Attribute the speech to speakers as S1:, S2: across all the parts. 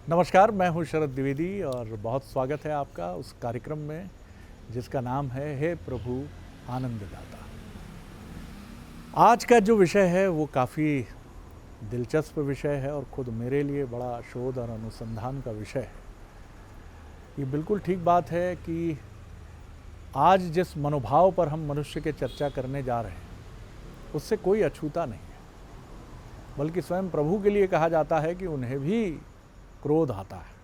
S1: नमस्कार, मैं हूं शरद द्विवेदी और बहुत स्वागत है आपका उस कार्यक्रम में जिसका नाम है हे प्रभु आनंददाता। आज का जो विषय है वो काफ़ी दिलचस्प विषय है और ख़ुद मेरे लिए बड़ा शोध और अनुसंधान का विषय है। ये बिल्कुल ठीक बात है कि आज जिस मनोभाव पर हम मनुष्य के चर्चा करने जा रहे हैं उससे कोई अछूता नहीं है, बल्कि स्वयं प्रभु के लिए कहा जाता है कि उन्हें भी क्रोध आता है।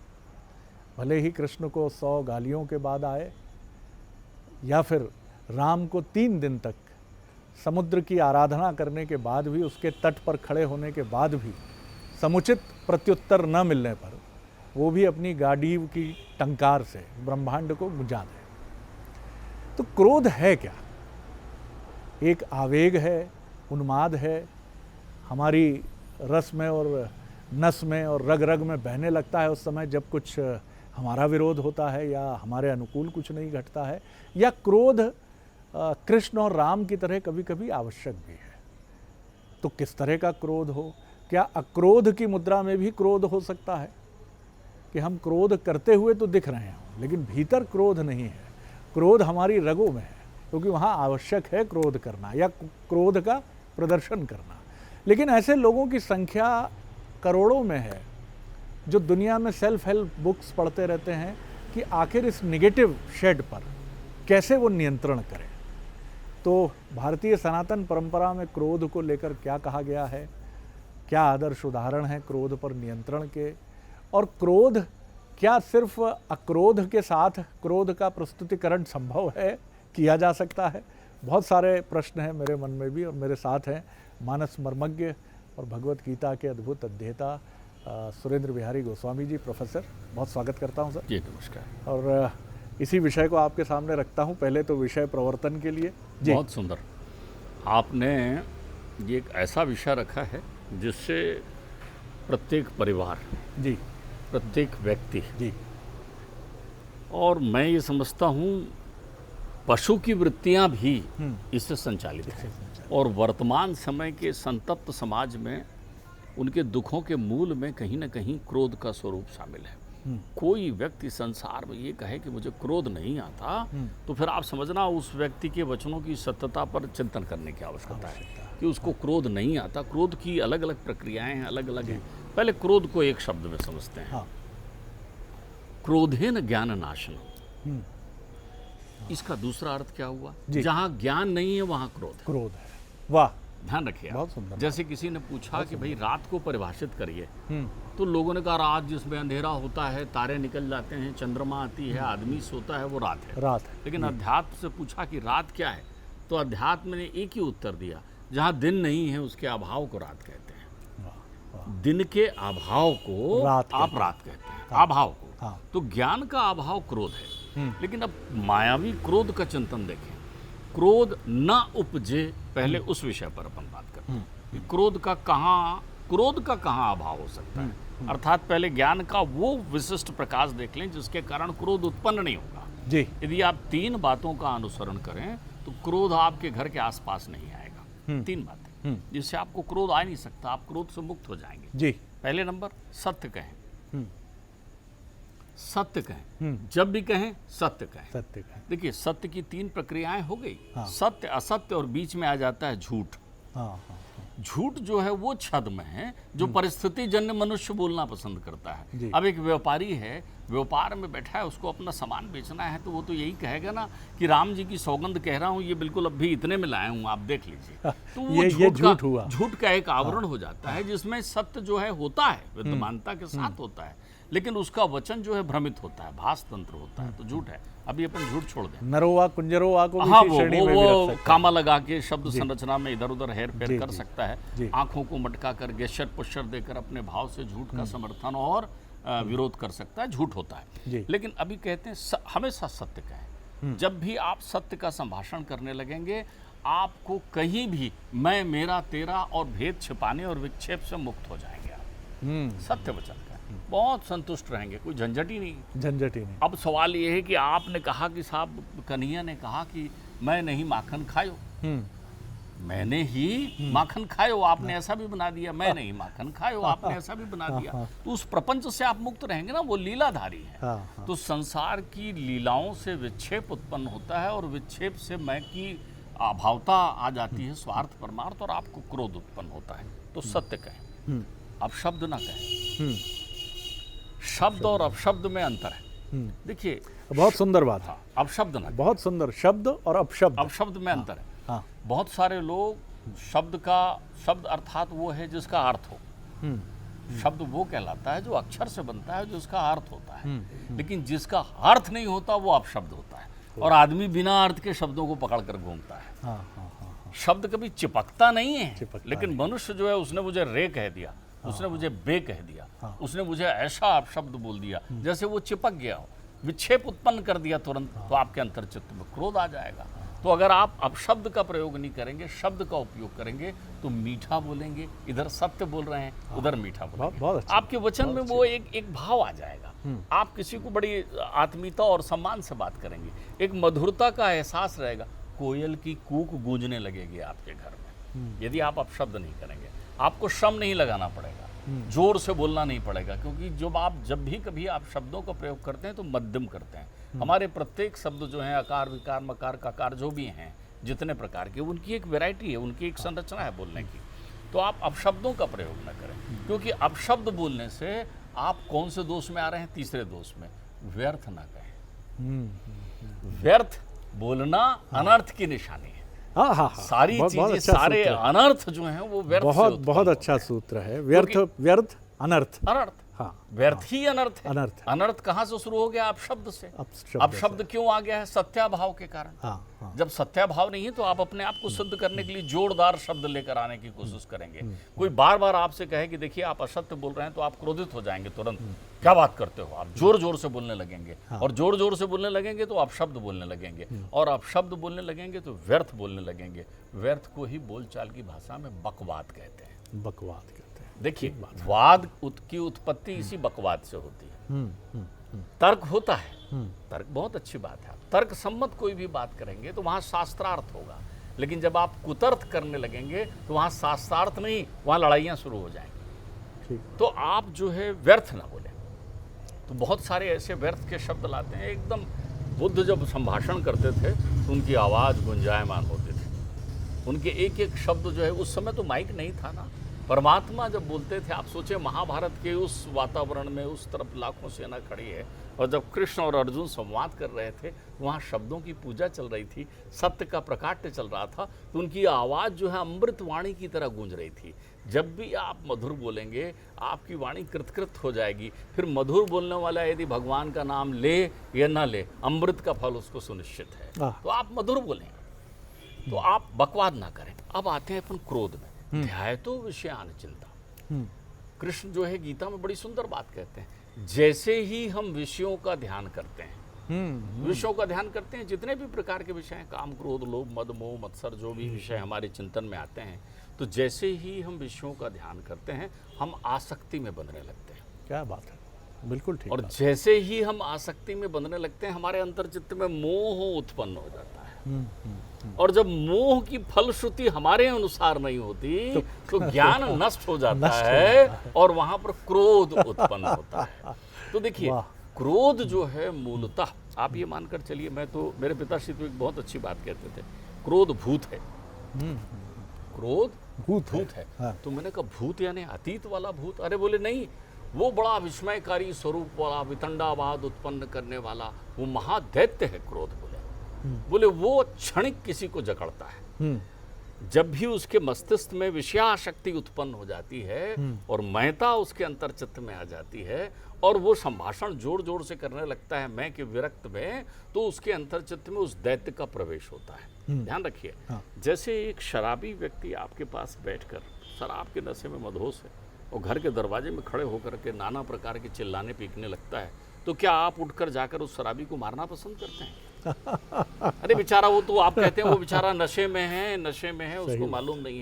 S1: भले ही कृष्ण को 100 गालियों के बाद आए या फिर राम को 3 दिन तक समुद्र की आराधना करने के बाद भी, उसके तट पर खड़े होने के बाद भी समुचित प्रत्युत्तर न मिलने पर वो भी अपनी गांडीव की टंकार से ब्रह्मांड को गुंजा दें। तो क्रोध है क्या? एक आवेग है, उन्माद है, हमारी रस में और नस में और रग रग में बहने लगता है उस समय जब कुछ हमारा विरोध होता है या हमारे अनुकूल कुछ नहीं घटता है। या क्रोध कृष्ण और राम की तरह कभी कभी आवश्यक भी है। तो किस तरह का क्रोध हो? क्या अक्रोध की मुद्रा में भी क्रोध हो सकता है कि हम क्रोध करते हुए तो दिख रहे हैं लेकिन भीतर क्रोध नहीं है? क्रोध हमारी रगों में है क्योंकि वहाँ आवश्यक है क्रोध करना या क्रोध का प्रदर्शन करना। लेकिन ऐसे लोगों की संख्या करोड़ों में है जो दुनिया में सेल्फ हेल्प बुक्स पढ़ते रहते हैं कि आखिर इस नेगेटिव शेड पर कैसे वो नियंत्रण करें। तो भारतीय सनातन परंपरा में क्रोध को लेकर क्या कहा गया है, क्या आदर्श उदाहरण है क्रोध पर नियंत्रण के, और क्रोध क्या सिर्फ अक्रोध के साथ क्रोध का प्रस्तुतिकरण संभव है, किया जा सकता है? बहुत सारे प्रश्न हैं मेरे मन में भी, और मेरे साथ हैं मानस मर्मज्ञ और भगवत गीता के अद्भुत अध्येता सुरेंद्र बिहारी गोस्वामी जी। प्रोफेसर, बहुत स्वागत करता हूं सर।
S2: जी नमस्कार।
S1: और इसी विषय को आपके सामने रखता हूं। पहले तो विषय प्रवर्तन के लिए जी।
S2: बहुत सुंदर आपने ये एक ऐसा विषय रखा है जिससे प्रत्येक परिवार
S1: जी,
S2: प्रत्येक व्यक्ति
S1: जी,
S2: और मैं ये समझता हूँ पशु की वृत्तियाँ भी इससे संचालित हैं। और वर्तमान समय के संतप्त समाज में उनके दुखों के मूल में कहीं ना कहीं क्रोध का स्वरूप शामिल है। कोई व्यक्ति संसार में ये कहे कि मुझे क्रोध नहीं आता तो फिर आप समझना उस व्यक्ति के वचनों की सत्यता पर चिंतन करने की आवश्यकता है कि उसको क्रोध नहीं आता। क्रोध की अलग अलग प्रक्रियाएं हैं, अलग अलग हैं। पहले क्रोध को एक शब्द में समझते हैं। क्रोधेन ज्ञान नाशनम। इसका दूसरा अर्थ क्या हुआ? जहां ज्ञान नहीं है वहां क्रोध है।
S1: वाह,
S2: ध्यान रखिए।
S1: बहुत सुंदर।
S2: जैसे किसी ने पूछा कि भाई रात को परिभाषित करिए, तो लोगों ने कहा रात जिसमें अंधेरा होता है, तारे निकल जाते हैं, चंद्रमा आती है, आदमी सोता है, वो रात है। लेकिन अध्यात्म से पूछा कि रात क्या है, तो अध्यात्म ने एक ही उत्तर दिया, जहां दिन नहीं है उसके अभाव को रात कहते हैं। दिन के अभाव को आप रात कहते हैं, अभाव को। तो ज्ञान का अभाव क्रोध है। लेकिन अब मायावी क्रोध का चिंतन देखें। क्रोध न उपजे, पहले उस विषय पर अपन बात करते हैं। क्रोध का कहाँ अभाव हो सकता है? अर्थात पहले ज्ञान का वो विशिष्ट प्रकाश देख लें जिसके कारण क्रोध उत्पन्न नहीं होगा जी। यदि आप 3 बातों का अनुसरण करें तो क्रोध आपके घर के आसपास नहीं आएगा। 3 बातें जिससे आपको क्रोध आ नहीं सकता, आप क्रोध से मुक्त हो जाएंगे जी। पहले नंबर, सत्य कहें। सत्य कहें, जब भी कहें सत्य कहें। देखिए, सत्य की 3 प्रक्रियाएं हो गई। सत्य, असत्य और बीच में आ जाता है झूठ। झूठ जो है वो छद्म है जो परिस्थिति जन्य मनुष्य बोलना पसंद करता है। अब एक व्यापारी है, व्यापार में बैठा है, उसको अपना सामान बेचना है, तो वो तो यही कहेगा ना कि राम जी की सौगंध कह रहा हूँ, ये बिल्कुल अभी इतने में लाया हूँ, आप देख लीजिए। तो वो झूठ का एक आवरण हो जाता है जिसमें सत्य जो है होता है, विद्यमानता के साथ होता है, लेकिन उसका वचन जो है भ्रमित होता है, भास तंत्र होता है, तो झूठ है। अभी अपन झूठ छोड़ दें।
S1: नरोवा कुंजरोवा को
S2: वो कामा लगा के शब्द संरचना में इधर उधर हेर फेर कर सकता है। आंखों को मटका कर गेस्चर पुष्चर देकर अपने भाव से झूठ का समर्थन और विरोध कर सकता है। झूठ होता है। लेकिन अभी कहते हैं हमेशा सत्य कहें। जब भी आप सत्य का संभाषण करने लगेंगे, आपको कहीं भी मैं, मेरा, तेरा और भेद छिपाने और विक्षेप से मुक्त हो जाएंगे आप। सत्य वचन का बहुत संतुष्ट रहेंगे, कोई झंझट ही नहीं। अब सवाल ये है कि आपने कहा कि साहब कन्हैया ने कहा कि मैं नहीं माखन खायो, मैंने ही माखन खायो आपने ऐसा भी बना दिया, मैं नहीं माखन खायो आपने ऐसा भी बना दिया। तो उस प्रपंच से आप मुक्त रहेंगे ना, वो लीलाधारी है। तो संसार की लीलाओं से विक्षेप उत्पन्न होता है और विक्षेप से मैं की अभावता आ जाती है, स्वार्थ परमार्थ, और आपको क्रोध उत्पन्न होता है। तो सत्य कहें, अपशब्द ना कहें। शब्द और अपशब्द में अंतर है। देखिए
S1: बहुत सुंदर बात है।
S2: अपशब्द ना,
S1: बहुत सुंदर, शब्द और अपशब्द।
S2: अपशब्द में अंतर है। बहुत सारे लोग शब्द अर्थात वो है जिसका अर्थ हो। शब्द वो कहलाता है जो अक्षर से बनता है, जो उसका अर्थ होता है। लेकिन जिसका अर्थ नहीं होता वो अपशब्द होता है। और आदमी बिना अर्थ के शब्दों को पकड़ कर घूमता है। शब्द कभी चिपकता नहीं है, लेकिन मनुष्य जो है उसने मुझे रे कह दिया, उसने मुझे बे कह दिया, उसने मुझे ऐसा अपशब्द बोल दिया जैसे वो चिपक गया हो, विक्षेप उत्पन्न कर दिया तुरंत, तो आपके अंतर्चित्त में क्रोध आ जाएगा। तो अगर आप अपशब्द का प्रयोग नहीं करेंगे, शब्द का उपयोग करेंगे, तो मीठा बोलेंगे। इधर सत्य बोल रहे हैं, उधर मीठा बोलेंगे। आपके वचन में वो एक भाव आ जाएगा। आप किसी को बड़ी आत्मीयता और सम्मान से बात करेंगे, एक मधुरता का एहसास रहेगा। कोयल की कूक गूंजने लगेगी आपके घर में यदि आप अपशब्द नहीं करेंगे। आपको श्रम नहीं लगाना पड़ेगा, जोर से बोलना नहीं पड़ेगा, क्योंकि जब भी कभी आप शब्दों का प्रयोग करते हैं तो मध्यम करते हैं। हमारे प्रत्येक शब्द जो हैं, अकार विकार मकार ककार जो भी हैं, जितने प्रकार के, उनकी एक वैरायटी है, उनकी एक संरचना है बोलने की। तो आप अपशब्दों का प्रयोग न करें, क्योंकि अपशब्द बोलने से आप कौन से दोष में आ रहे हैं? तीसरे दोष में। व्यर्थ ना कहें। व्यर्थ बोलना अनर्थ की निशानी है। सारी चीजें, सारे अनर्थ जो हैं वो व्यर्थ से उत्पन्न
S1: बहुत अच्छा सूत्र है। व्यर्थ अनर्थ।
S2: व्यर्थ ही अनर्थ है। अनर्थ कहाँ से शुरू हो गया? अपशब्द से। अपशब्द क्यों आ गया है? सत्याभाव के कारण। जब सत्याभाव नहीं है तो आप अपने आप को सिद्ध करने के लिए जोरदार शब्द लेकर आने की कोशिश करेंगे। कोई बार बार आपसे कहे कि देखिए आप असत्य बोल रहे हैं, तो आप क्रोधित हो जाएंगे तुरंत। क्या बात करते हो? आप जोर जोर से बोलने लगेंगे, और जोर जोर से बोलने लगेंगे तो अपशब्द बोलने लगेंगे, और अपशब्द बोलने लगेंगे तो व्यर्थ बोलने लगेंगे। व्यर्थ को ही बोलचाल की भाषा में बकवाद कहते हैं।
S1: बकवाद कहते हैं।
S2: देखिए, वाद की उत्पत्ति इसी बकवाद से होती है। तर्क होता है, तर्क बहुत अच्छी बात है। तर्क सम्मत कोई भी बात करेंगे तो वहां शास्त्रार्थ होगा, लेकिन जब आप कुतर्क करने लगेंगे तो वहां शास्त्रार्थ नहीं, वहां लड़ाइयां शुरू हो जाएंगी। तो आप जो है व्यर्थ ना बोले। तो बहुत सारे ऐसे व्यर्थ के शब्द लाते हैं। एकदम बुद्ध जब संभाषण करते थे तो उनकी आवाज गुंजायमान होती थी। उनके एक एक शब्द जो है, उस समय तो माइक नहीं था ना, परमात्मा जब बोलते थे, आप सोचे महाभारत के उस वातावरण में उस तरफ लाखों सेना खड़ी है, और जब कृष्ण और अर्जुन संवाद कर रहे थे, वहाँ शब्दों की पूजा चल रही थी, सत्य का प्रकाट्य चल रहा था, तो उनकी आवाज़ जो है अमृत वाणी की तरह गूंज रही थी। जब भी आप मधुर बोलेंगे, आपकी वाणी कृतकृत हो जाएगी। फिर मधुर बोलने वाला यदि भगवान का नाम ले या ना ले, अमृत का फल उसको सुनिश्चित है। तो आप मधुर बोलें, तो आप बकवाद ना करें। अब आते हैं अपन क्रोध में। ध्याय तो विषयान चिंता। कृष्ण जो है गीता में बड़ी सुंदर बात कहते हैं, जैसे ही हम विषयों का ध्यान करते हैं, विषयों का ध्यान करते हैं, जितने भी प्रकार के विषय हैं, काम क्रोध लोभ मद मोह मत्सर, जो भी विषय हमारे चिंतन में आते हैं, तो जैसे ही हम विषयों का ध्यान करते हैं, हम आसक्ति में बंधने लगते हैं।
S1: क्या बात है, बिल्कुल ठीक।
S2: और जैसे ही हम आसक्ति में बंधने लगते हैं, हमारे अंतर्चित्त में मोह उत्पन्न हो जाता है। और जब मोह की फलश्रुति हमारे अनुसार नहीं होती तो ज्ञान नष्ट हो जाता है, और वहां पर क्रोध उत्पन्न होता है। तो देखिए, क्रोध जो है मूलतः, आप ये मानकर चलिए, मेरे पिताश्री तो एक बहुत अच्छी बात कहते थे, क्रोध भूत है। क्रोध भूत है। तो मैंने कहा भूत यानी अतीत वाला भूत? अरे बोले नहीं, वो बड़ा विस्मयकारी स्वरूप वाला, वितंडावाद उत्पन्न करने वाला वो महादैत्य है क्रोध। बोले वो क्षणिक किसी को जकड़ता है। जब भी उसके मस्तिष्क में विषयाशक्ति उत्पन्न हो जाती है और महता उसके अंतर्चित्त में आ जाती है, और वो संभाषण जोर जोर से करने लगता है मैं के विरक्त में, तो उसके अंतर्चित्त में उस दैत्य का प्रवेश होता है। ध्यान रखिए, जैसे एक शराबी व्यक्ति आपके पास बैठकर शराब के नशे में मदहोश है और घर के दरवाजे में खड़े होकर के नाना प्रकार के चिल्लाने पीटने लगता है, तो क्या आप उठकर जाकर उस शराबी को मारना पसंद करते हैं? अरे बेचारा, वो तो आप कहते हैं वो बेचारा नशे में है, उसको मालूम नहीं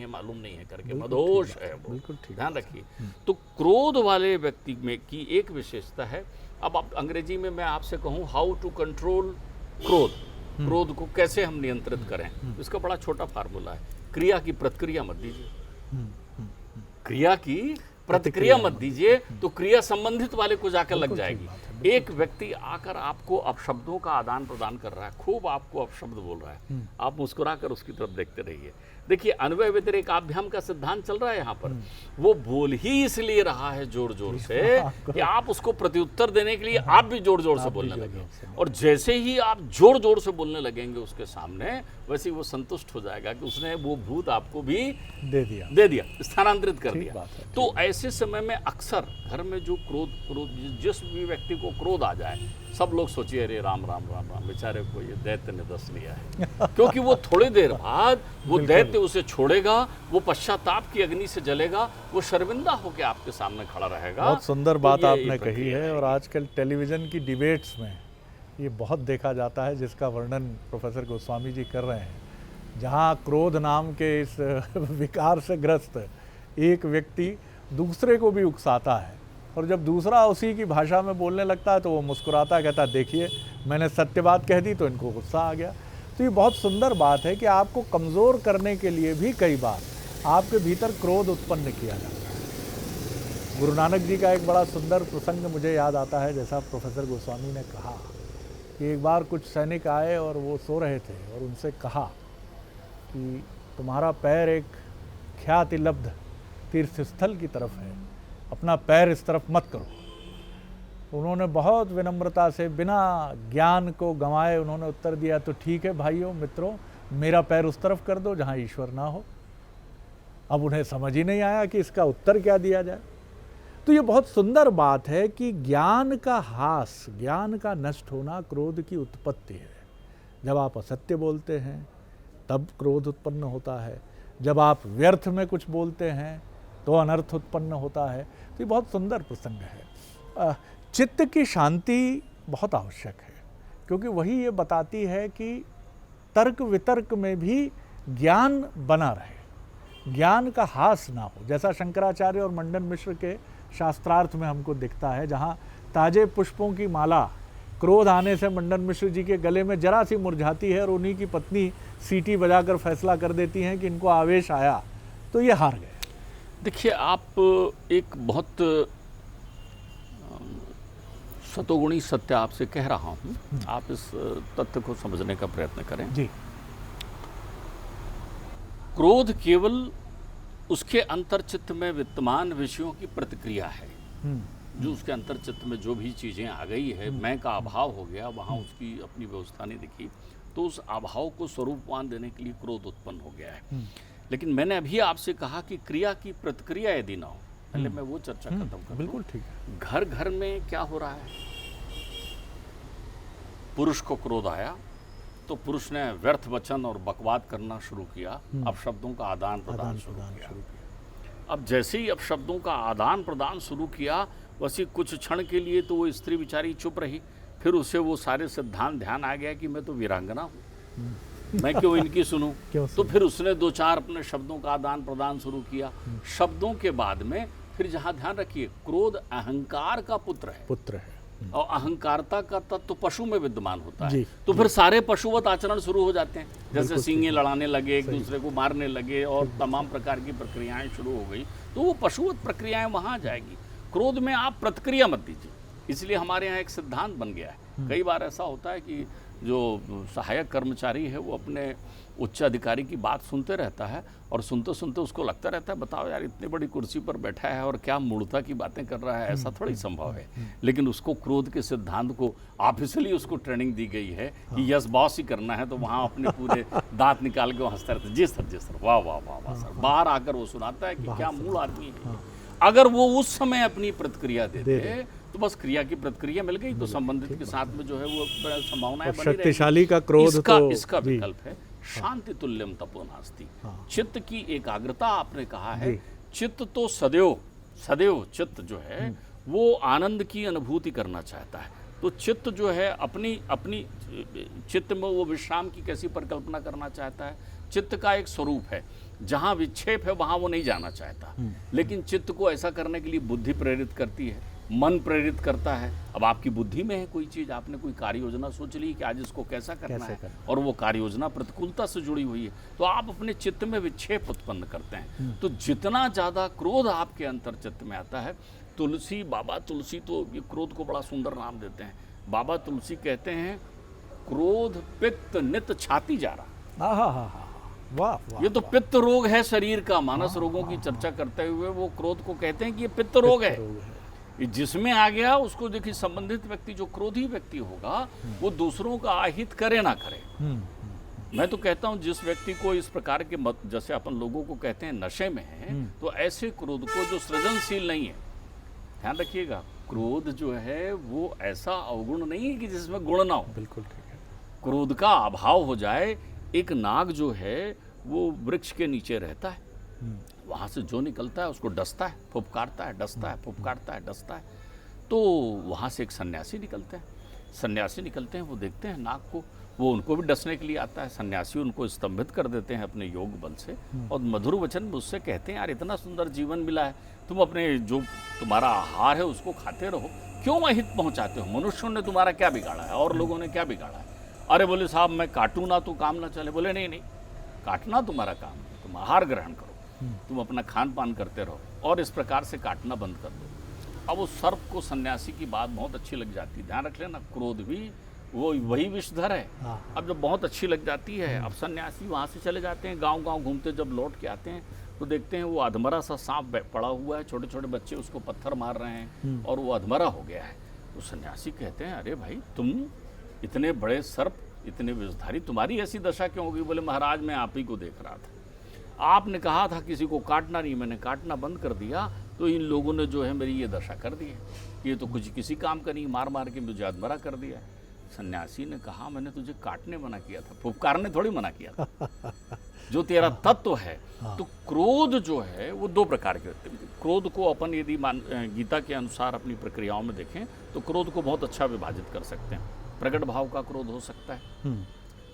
S2: है करके मदहोश है वो। ध्यान रखिए। तो क्रोध वाले व्यक्ति में की एक विशेषता है। अब आप अंग्रेजी में मैं आपसे कहूँ हाउ टू कंट्रोल क्रोध को कैसे हम नियंत्रित करें, इसका बड़ा छोटा फार्मूला है। क्रिया की प्रतिक्रिया मत दीजिए, क्रिया की प्रतिक्रिया मत दीजिए, तो क्रिया संबंधित वाले को जाकर लग जाएगी। एक व्यक्ति आकर आपको अपशब्दों का आदान प्रदान कर रहा है, खूब आपको अपशब्द बोल रहा है, आप मुस्कुरा कर उसकी तरफ देखते रहिए। देखिए, अन्वय व्यतिरेकाभ्याम का सिद्धांत चल रहा है यहाँ पर। वो बोल ही इसलिए रहा है जोर जोर से कि आप उसको प्रत्युत्तर देने के लिए आप भी जोर जोर से बोलने लगे, और जैसे ही आप जोर जोर से बोलने लगेंगे उसके सामने, वैसे ही वो संतुष्ट हो जाएगा कि उसने वो भूत आपको भी दे दिया, स्थानांतरित कर दिया। तो ऐसे समय में अक्सर घर में जो क्रोध जिस भी व्यक्ति को क्रोध आ जाए, सब लोग सोचिए अरे राम राम राम राम, बेचारे को ये दैत्य ने दस लिया है। क्योंकि वो थोड़ी देर बाद वो दैत्य उसे छोड़ेगा, वो पश्चाताप की अग्नि से जलेगा, वो शर्मिंदा होकर आपके सामने खड़ा रहेगा।
S1: बहुत सुंदर बात आपने कही है, और आजकल टेलीविजन की डिबेट्स में ये बहुत देखा जाता है, जिसका वर्णन प्रोफेसर गोस्वामी जी कर रहे हैं, जहाँ क्रोध नाम के इस विकार से ग्रस्त एक व्यक्ति दूसरे को भी उकसाता है, और जब दूसरा उसी की भाषा में बोलने लगता है तो वो मुस्कुराता है, कहता है देखिए मैंने सत्य बात कह दी तो इनको गुस्सा आ गया। तो ये बहुत सुंदर बात है कि आपको कमज़ोर करने के लिए भी कई बार आपके भीतर क्रोध उत्पन्न किया जाता है। गुरु नानक जी का एक बड़ा सुंदर प्रसंग मुझे याद आता है, जैसा प्रोफेसर गोस्वामी ने कहा कि एक बार कुछ सैनिक आए और वो सो रहे थे, और उनसे कहा कि तुम्हारा पैर एक ख्याति लब्ध तीर्थस्थल की तरफ है, अपना पैर इस तरफ मत करो। उन्होंने बहुत विनम्रता से बिना ज्ञान को गंवाए उन्होंने उत्तर दिया, तो ठीक है भाइयों मित्रों, मेरा पैर उस तरफ कर दो जहाँ ईश्वर ना हो। अब उन्हें समझ ही नहीं आया कि इसका उत्तर क्या दिया जाए। तो ये बहुत सुंदर बात है कि ज्ञान का हास, ज्ञान का नष्ट होना क्रोध की उत्पत्ति है। जब आप असत्य बोलते हैं तब क्रोध उत्पन्न होता है, जब आप व्यर्थ में कुछ बोलते हैं तो अनर्थ उत्पन्न होता है। तो ये बहुत सुंदर प्रसंग है। चित्त की शांति बहुत आवश्यक है, क्योंकि वही ये बताती है कि तर्क वितर्क में भी ज्ञान बना रहे, ज्ञान का हास ना हो। जैसा शंकराचार्य और मंडन मिश्र के शास्त्रार्थ में हमको दिखता है, जहाँ ताजे पुष्पों की माला क्रोध आने से मंडन मिश्र जी के गले में जरा सी मुरझाती है, और उन्हीं की पत्नी सीटी बजाकर फैसला कर देती हैं कि इनको आवेश आया, तो ये हार गए।
S2: देखिए, आप एक बहुत सतोगुणी सत्य आपसे कह रहा हूँ, आप इस तथ्य को समझने का प्रयत्न करें
S1: जी।
S2: क्रोध केवल उसके अंतर्चित्त में विद्यमान विषयों की प्रतिक्रिया है। जो उसके अंतर्चित्त में जो भी चीज़ें आ गई है, मैं का अभाव हो गया, वहाँ उसकी अपनी व्यवस्था नहीं दिखी, तो उस अभाव को स्वरूपवान देने के लिए क्रोध उत्पन्न हो गया है। लेकिन मैंने अभी आपसे कहा कि क्रिया की प्रतिक्रिया यदि ना हो, पहले मैं वो चर्चा खत्म कर दूं।
S1: बिल्कुल ठीक है।
S2: घर घर में क्या हो रहा है, पुरुष को क्रोध आया तो पुरुष ने व्यर्थ वचन और बकवाद करना शुरू किया, अपशब्दों का आदान प्रदान शुरू किया। अब जैसे ही अपशब्दों का आदान प्रदान शुरू किया, वैसे कुछ क्षण के लिए तो वो स्त्री बेचारी चुप रही, फिर उसे वो सारे सिद्धांत ध्यान आ गया कि मैं तो वीरांगना हूँ, मैं क्यों इनकी सुनूं। तो फिर उसने दो चार अपने शब्दों का आदान प्रदान शुरू किया। शब्दों के बाद में फिर जहां ध्यान रखिए, क्रोध अहंकार का पुत्र है, और अहंकारता का तत्व पशु में विद्यमान होता है। तो फिर सारे पशुवत आचरण शुरू हो जाते हैं, जैसे सींगे लड़ाने लगे, एक दूसरे को मारने लगे, और तमाम प्रकार की प्रक्रियाएं शुरू हो गई। तो वो पशुवत प्रक्रियाएं वहां जाएगी। क्रोध में आप प्रतिक्रिया मत दीजिए, इसलिए हमारे यहाँ एक सिद्धांत बन गया है। कई बार ऐसा होता है कि जो सहायक कर्मचारी है वो अपने उच्च अधिकारी की बात सुनते रहता है, और सुनते सुनते उसको लगता रहता है बताओ यार, इतनी बड़ी कुर्सी पर बैठा है और क्या मूर्खता की बातें कर रहा है, ऐसा थोड़ी संभव है। लेकिन उसको क्रोध के सिद्धांत को ऑफिशियली उसको ट्रेनिंग दी गई है कि यस बॉस ही करना है, तो वहाँ अपने पूरे दांत निकाल के हंसता रहता है, जी सर वाह वाह वाह वाह सर। बाहर आकर वो सुनाता है कि क्या मूल आदमी है। अगर वो उस समय अपनी प्रतिक्रिया देते तो बस क्रिया की प्रतिक्रिया मिल गई, तो संबंधित के साथ में जो है वो संभावनाएं बनी रहेगी।
S1: शक्तिशाली का क्रोध
S2: इसका विकल्प है शांति तुल्यम तपो नास्ति। चित्त की एकाग्रता आपने कहा है। चित्त तो सदैव चित्त जो है वो आनंद की अनुभूति करना चाहता है। तो चित्त जो है अपनी चित्त में वो विश्राम की कैसी परिकल्पना करना चाहता है। चित्त का एक स्वरूप है, जहाँ विक्षेप है वहाँ वो नहीं जाना चाहता, लेकिन चित्त को ऐसा करने के लिए बुद्धि प्रेरित करती है, मन प्रेरित करता है। अब आपकी बुद्धि में है कोई चीज़, आपने कोई कार्य योजना सोच ली कि आज इसको कैसा करना है, और वो कार्य योजना प्रतिकूलता से जुड़ी हुई है, तो आप अपने चित्त में विक्षेप उत्पन्न करते हैं। तो जितना ज़्यादा क्रोध आपके अंतर चित्त में आता है, तुलसी, बाबा तुलसी तो ये क्रोध को बड़ा सुंदर नाम देते हैं। बाबा तुलसी कहते हैं, क्रोध पित्त नित छाती जा रहा।
S1: वाह,
S2: ये तो पित्त रोग है शरीर का। मानस रोगों की चर्चा करते हुए वो क्रोध को कहते हैं कि ये पित्त रोग है। ये जिसमें आ गया उसको देखिए, संबंधित व्यक्ति जो क्रोधी व्यक्ति होगा वो दूसरों का अहित करे ना करे। मैं तो कहता हूँ जिस व्यक्ति को इस प्रकार के जैसे अपन लोगों को कहते हैं नशे में है, तो ऐसे क्रोध को जो सृजनशील नहीं है, ध्यान रखिएगा, क्रोध जो है वो ऐसा अवगुण नहीं है कि जिसमें गुण ना हो।
S1: बिल्कुल ठीक है।
S2: क्रोध का अभाव हो जाए। एक नाग जो है वो वृक्ष के नीचे रहता है, वहाँ से जो निकलता है उसको डसता है, फुफकारता है, डसता है, फुफकारता है, डसता है। तो वहाँ से एक सन्यासी निकलते हैं। सन्यासी निकलते हैं, वो देखते हैं नाग को, वो उनको भी डसने के लिए आता है। सन्यासी उनको स्तंभित कर देते हैं अपने योग बल से, और मधुर वचन में उससे कहते हैं, यार इतना सुंदर जीवन मिला है, तुम अपने जो तुम्हारा आहार है उसको खाते रहो, क्यों अहित पहुँचाते हो? मनुष्यों ने तुम्हारा क्या बिगाड़ा है और लोगों ने क्या बिगाड़ा है? अरे बोले साहब मैं काटूँ ना तो काम ना चले। बोले नहीं नहीं, काटना तुम्हारा काम है, तुम आहार ग्रहण करो, तुम अपना खान पान करते रहो और इस प्रकार से काटना बंद कर दो। अब उस सर्प को सन्यासी की बात बहुत अच्छी लग जाती है। ध्यान रख लेना, क्रोध भी वो वही विषधर है। अब जब बहुत अच्छी लग जाती है, अब सन्यासी वहाँ से चले जाते हैं, गांव गांव घूमते जब लौट के आते हैं तो देखते हैं वो अधमरा सा सांप पड़ा हुआ है, छोटे छोटे बच्चे उसको पत्थर मार रहे हैं और वो अधमरा हो गया है। तो सन्यासी कहते हैं, अरे भाई तुम इतने बड़े सर्प, इतने विषधारी, तुम्हारी ऐसी दशा क्यों होगी? बोले महाराज मैं आप ही को देख रहा था, आपने कहा था किसी को काटना नहीं, मैंने काटना बंद कर दिया, तो इन लोगों ने जो है मेरी ये दशा कर दी है, ये तो कुछ किसी काम का नहीं, मार मार के मुझे अधमरा कर दिया है। सन्यासी ने कहा, मैंने तुझे काटने मना किया था, फुफकारने थोड़ी मना किया था। जो तेरा तत्व है, तो क्रोध जो है वो दो प्रकार के होते हैं। क्रोध को अपन यदि गीता के अनुसार अपनी प्रक्रियाओं में देखें तो क्रोध को बहुत अच्छा विभाजित कर सकते हैं। प्रकट भाव का क्रोध हो सकता है,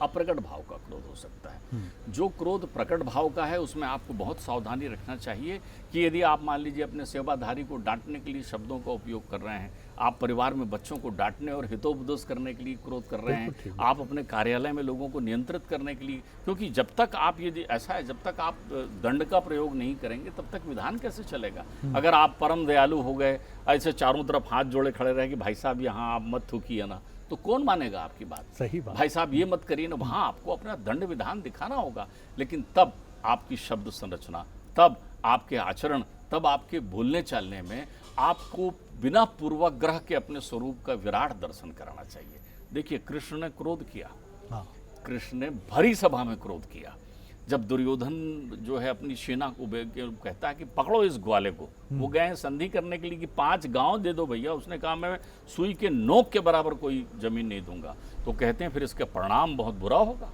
S2: अप्रकट भाव का क्रोध हो सकता है। जो क्रोध प्रकट भाव का है उसमें आपको बहुत सावधानी रखना चाहिए कि यदि आप मान लीजिए अपने सेवाधारी को डांटने के लिए शब्दों का उपयोग कर रहे हैं, आप परिवार में बच्चों को डांटने और हितोपदेश करने के लिए क्रोध कर रहे हैं, आप अपने कार्यालय में लोगों को नियंत्रित करने के लिए, क्योंकि जब तक आप यदि ऐसा है, जब तक आप दंड का प्रयोग नहीं करेंगे तब तक विधान कैसे चलेगा? अगर आप परम दयालु हो गए, ऐसे चारों तरफ हाथ जोड़े खड़े रहे कि भाई साहब यहाँ आप मत थूकिए ना, तो कौन मानेगा आपकी बात?
S1: सही बात।
S2: भाई साहब ये मत करिए ना, वहाँ आपको अपना दंड विधान दिखाना होगा। लेकिन तब आपकी शब्द संरचना, तब आपके आचरण, तब आपके बोलने चालने में आपको बिना पूर्वाग्रह के अपने स्वरूप का विराट दर्शन कराना चाहिए। देखिए कृष्ण ने क्रोध किया, कृष्ण ने भरी सभा में क्रोध किया। जब दुर्योधन जो है अपनी सेना को कहता है कि पकड़ो इस ग्वाले को, वो गए हैं संधि करने के लिए कि 5 गांव दे दो भैया, उसने कहा मैं सुई के नोक के बराबर कोई जमीन नहीं दूंगा। तो कहते हैं फिर इसका परिणाम बहुत बुरा होगा।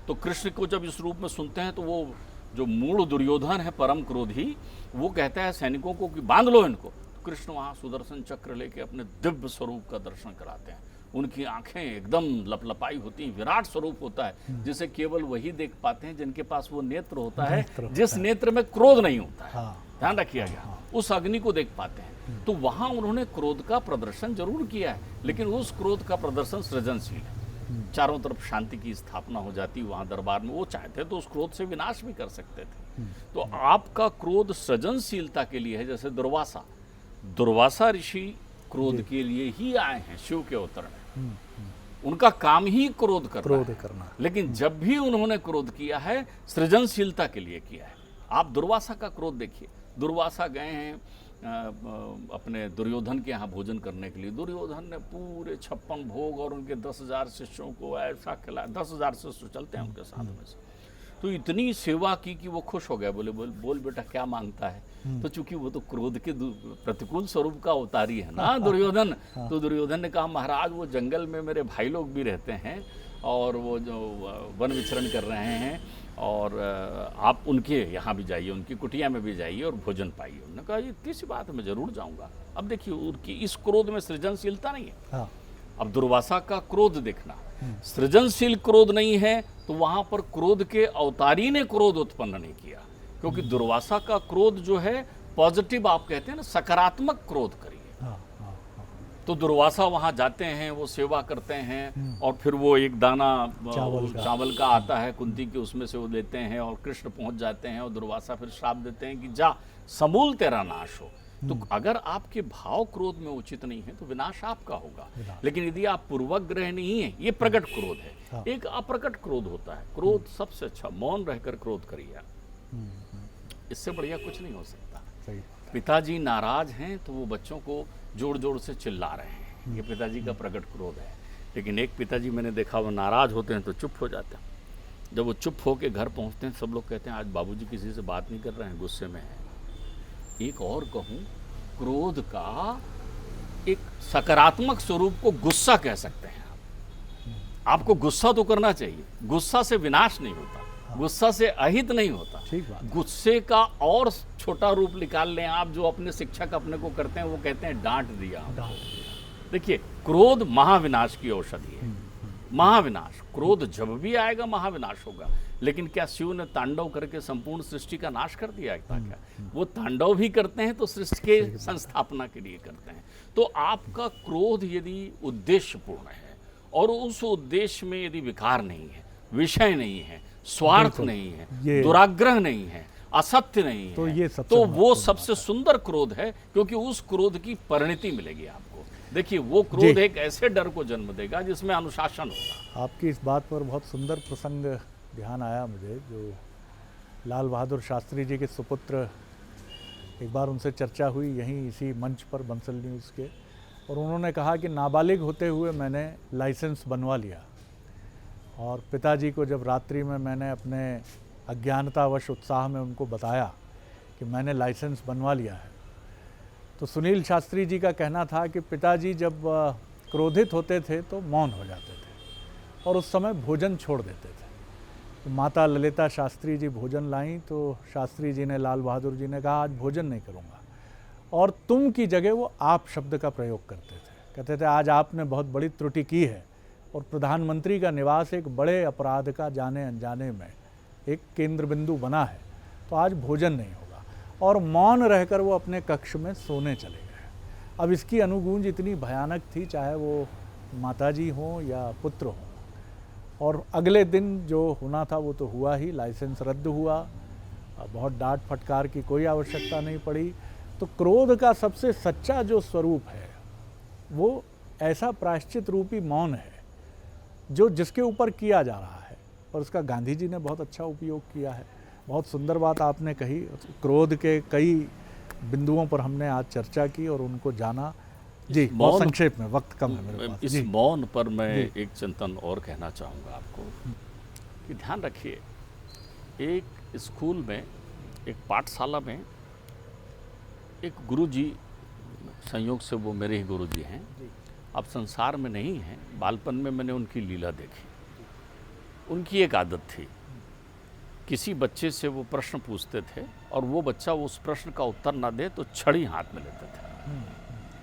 S2: तो कृष्ण को जब इस रूप में सुनते हैं तो वो जो मूढ़ दुर्योधन है परम क्रोधी, वो कहता है सैनिकों को कि बांध लो इनको। तो कृष्ण वहाँ सुदर्शन चक्र लेके अपने दिव्य स्वरूप का दर्शन कराते हैं। उनकी आंखें एकदम लपलपाई होती हैं, विराट स्वरूप होता है जिसे केवल वही देख पाते हैं जिनके पास वो नेत्र होता है, जिस नेत्र में क्रोध नहीं होता है। ध्यान रखिएगा गया, उस अग्नि को देख पाते हैं। तो वहां उन्होंने क्रोध का प्रदर्शन जरूर किया है, लेकिन उस क्रोध का प्रदर्शन सृजनशील है। चारों तरफ शांति की स्थापना हो जाती वहां दरबार में। वो चाहते तो उस क्रोध से विनाश भी कर सकते थे। तो आपका क्रोध सृजनशीलता के लिए है। जैसे दुर्वासा ऋषि क्रोध के लिए ही आए हैं शिव के अवतार में। उनका काम ही क्रोध करना। लेकिन जब भी उन्होंने क्रोध किया है सृजनशीलता के लिए किया है। आप दुर्वासा का क्रोध देखिए। दुर्वासा गए हैं अपने दुर्योधन के यहाँ भोजन करने के लिए। दुर्योधन ने पूरे 56 भोग और उनके 10,000 शिष्यों को ऐसा खिलाया। 10,000 शिष्य चलते हैं उनके साथ में से। तो इतनी सेवा की कि वो खुश हो गए। बोल बेटा क्या मांगता है? तो चूंकि वो तो क्रोध के प्रतिकूल स्वरूप का अवतारी है ना दुर्योधन। तो दुर्योधन ने कहा महाराज वो जंगल में मेरे भाई लोग भी रहते हैं और वो जो वन विचरण कर रहे हैं और आप उनके यहाँ भी जाइए, उनकी कुटिया में भी जाइए और भोजन पाइए। उन्होंने कहा ये इतनी सी बात है, मैं जरूर जाऊँगा। अब देखिए उनकी इस क्रोध में सृजनशीलता नहीं है। अब दुर्वासा का क्रोध देखना, सृजनशील क्रोध नहीं है तो वहां पर क्रोध के अवतारी ने क्रोध उत्पन्न नहीं किया। क्योंकि दुर्वासा का क्रोध जो है पॉजिटिव, आप कहते हैं ना, सकारात्मक क्रोध करिए। तो दुर्वासा वहाँ जाते हैं, वो सेवा करते हैं और फिर वो एक दाना चावल का आता है कुंती के, उसमें से वो लेते हैं और कृष्ण पहुंच जाते हैं और दुर्वासा फिर श्राप देते हैं कि जा समूल तेरा नाश हो। तो अगर आपके भाव क्रोध में उचित नहीं है तो विनाश आपका होगा। लेकिन यदि आप पूर्वग्रह नहीं है, ये प्रकट क्रोध है।
S1: हाँ।
S2: एक अप्रकट क्रोध होता है। क्रोध सबसे अच्छा, मौन रहकर क्रोध करिए, इससे बढ़िया कुछ नहीं हो सकता।
S1: सही।
S2: पिताजी नाराज हैं तो वो बच्चों को जोर जोर से चिल्ला रहे हैं, ये पिताजी का प्रकट क्रोध है। लेकिन एक पिताजी मैंने देखा, वो नाराज होते हैं तो चुप हो जाते हैं। जब वो चुप होकर घर पहुंचते हैं, सब लोग कहते हैं आज बाबूजी किसी से बात नहीं कर रहे हैं, गुस्से में हैं। एक और कहूँ, क्रोध का एक सकारात्मक स्वरूप को गुस्सा कह सकते हैं आप। आपको गुस्सा तो करना चाहिए, गुस्सा से विनाश नहीं होता, गुस्सा से अहित नहीं होता।
S1: ठीक बात।
S2: गुस्से का और छोटा रूप निकाल लें आप, जो अपने शिक्षक अपने को करते हैं, वो कहते हैं डांट दिया। देखिए, क्रोध महाविनाश की औषधि है। महाविनाश, क्रोध जब भी आएगा महाविनाश होगा। लेकिन क्या शिव ने तांडव करके संपूर्ण सृष्टि का नाश कर दिया था क्या? वो तांडव भी करते हैं तो सृष्टि के संस्थापना के लिए करते हैं। तो आपका क्रोध यदि उद्देश्यपूर्ण है और उस उद्देश्य में यदि विकार नहीं है, विषय नहीं है, स्वार्थ नहीं है, दुराग्रह नहीं है, असत्य नहीं है, तो वो सबसे सुंदर क्रोध है, क्योंकि उस क्रोध की परिणति मिलेगी आपको। देखिए, वो क्रोध एक ऐसे डर को जन्म देगा जिसमें अनुशासन होगा।
S1: आपकी इस बात पर बहुत सुंदर प्रसंग ध्यान आया मुझे, जो लाल बहादुर शास्त्री जी के सुपुत्र, एक बार उनसे चर्चा हुई यहीं इसी मंच पर बंसल न्यूज़ के, और उन्होंने कहा कि नाबालिग होते हुए मैंने लाइसेंस बनवा लिया, और पिताजी को जब रात्रि में मैंने अपने अज्ञानतावश उत्साह में उनको बताया कि मैंने लाइसेंस बनवा लिया है, तो सुनील शास्त्री जी का कहना था कि पिताजी जब क्रोधित होते थे तो मौन हो जाते थे और उस समय भोजन छोड़ देते थे। तो माता ललिता शास्त्री जी भोजन लाईं तो शास्त्री जी ने, लाल बहादुर जी ने कहा आज भोजन नहीं करूँगा, और तुम की जगह वो आप शब्द का प्रयोग करते थे। कहते थे आज आपने बहुत बड़ी त्रुटि की है और प्रधानमंत्री का निवास एक बड़े अपराध का जाने अनजाने में एक केंद्र बिंदु बना है, तो आज भोजन नहीं होगा। और मौन रहकर वो अपने कक्ष में सोने चले गए। अब इसकी अनुगूंज इतनी भयानक थी, चाहे वो माताजी हों या पुत्र हों, और अगले दिन जो होना था वो तो हुआ ही, लाइसेंस रद्द हुआ, बहुत डांट फटकार की कोई आवश्यकता नहीं पड़ी। तो क्रोध का सबसे सच्चा जो स्वरूप है वो ऐसा प्रायश्चित रूपी मौन है जो जिसके ऊपर किया जा रहा है, और उसका गांधी जी ने बहुत अच्छा उपयोग किया है। बहुत सुंदर बात आपने कही। क्रोध के कई बिंदुओं पर हमने आज चर्चा की और उनको जाना। जी, बहुत संक्षेप में, वक्त कम है मेरे पास।
S2: इस मौन पर मैं एक चिंतन और कहना चाहूँगा आपको कि ध्यान रखिए, एक स्कूल में, एक पाठशाला में एक गुरुजी, संयोग से वो मेरे ही गुरुजी हैं, अब संसार में नहीं हैं, बालपन में मैंने उनकी लीला देखी। उनकी एक आदत थी, किसी बच्चे से वो प्रश्न पूछते थे और वो बच्चा उस प्रश्न का उत्तर ना दे तो छड़ी हाथ में लेते थे,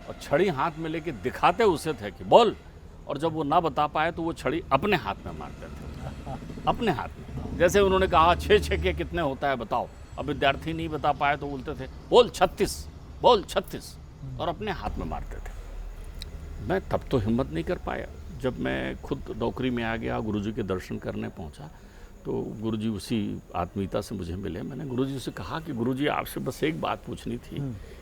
S2: और छड़ी हाथ में लेके दिखाते उसे थे कि बोल, और जब वो ना बता पाए तो वो छड़ी अपने हाथ में मारते थे, अपने हाथ में। जैसे उन्होंने कहा 6 के कितने होता है बताओ, अब विद्यार्थी नहीं बता पाए तो बोलते थे बोल 36, बोल 36, और अपने हाथ में मारते थे। मैं तब तो हिम्मत नहीं कर पाया। जब मैं खुद नौकरी में आ गया, गुरुजी के दर्शन करने पहुंचा, तो गुरुजी उसी आत्मीयता से मुझे मिले। मैंने गुरुजी से कहा कि गुरुजी आपसे बस एक बात पूछनी थी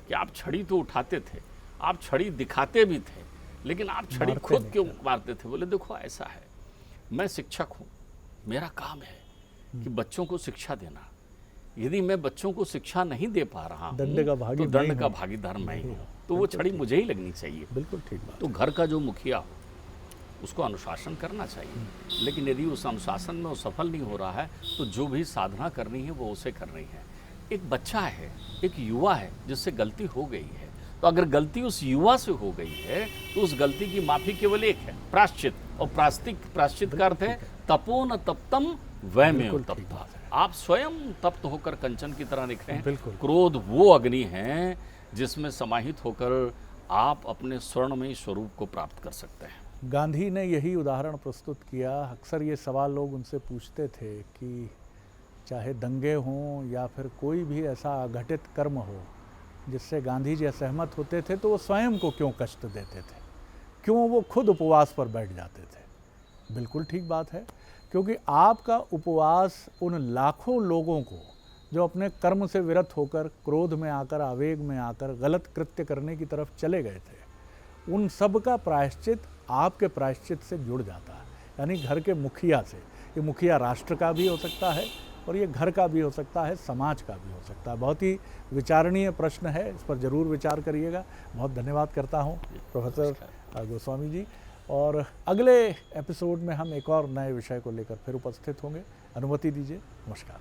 S2: कि आप छड़ी तो उठाते थे, आप छड़ी दिखाते भी थे, लेकिन आप छड़ी खुद क्यों मारते थे? बोले देखो ऐसा है, मैं शिक्षक हूँ, मेरा काम है कि बच्चों को शिक्षा देना। यदि मैं बच्चों को शिक्षा नहीं दे पा रहा हूँ तो दंड का भागीदार मैं ही हूँ, तो वो छड़ी मुझे ही लगनी चाहिए।
S1: बिल्कुल ठीक बात।
S2: तो घर का जो मुखिया हो उसको अनुशासन करना चाहिए, लेकिन यदि उस अनुशासन में वो सफल नहीं हो रहा है तो जो भी साधना करनी है वो उसे करनी है। एक बच्चा है, एक युवा है जिससे गलती हो गई है, तो अगर गलती उस युवा से हो गई है तो उस गलती की माफी केवल एक है, प्रायश्चित। और प्रायश्चित का अर्थ है तपो न तप्तम वैमेव तप्ता। आप स्वयं तप्त होकर कंचन की तरह दिख रहे हैं। क्रोध वो अग्नि है जिसमें समाहित होकर आप अपने स्वर्णमयी स्वरूप को प्राप्त कर सकते हैं।
S1: गांधी ने यही उदाहरण प्रस्तुत किया। अक्सर ये सवाल लोग उनसे पूछते थे कि चाहे दंगे हों या फिर कोई भी ऐसा अघटित कर्म हो जिससे गांधी जी असहमत होते थे, तो वो स्वयं को क्यों कष्ट देते थे। क्यों वो खुद उपवास पर बैठ जाते थे। बिल्कुल ठीक बात है, क्योंकि आपका उपवास उन लाखों लोगों को जो अपने कर्म से विरत होकर क्रोध में आकर, आवेग में आकर गलत कृत्य करने की तरफ चले गए थे, उन सब का प्रायश्चित आपके प्रायश्चित से जुड़ जाता है। यानी घर के मुखिया से, ये मुखिया राष्ट्र का भी हो सकता है और ये घर का भी हो सकता है, समाज का भी हो सकता है। बहुत ही विचारणीय प्रश्न है, इस पर ज़रूर विचार करिएगा। बहुत धन्यवाद करता हूँ प्रोफेसर गोस्वामी जी, और अगले एपिसोड में हम एक और नए विषय को लेकर फिर उपस्थित होंगे। अनुमति दीजिए, नमस्कार।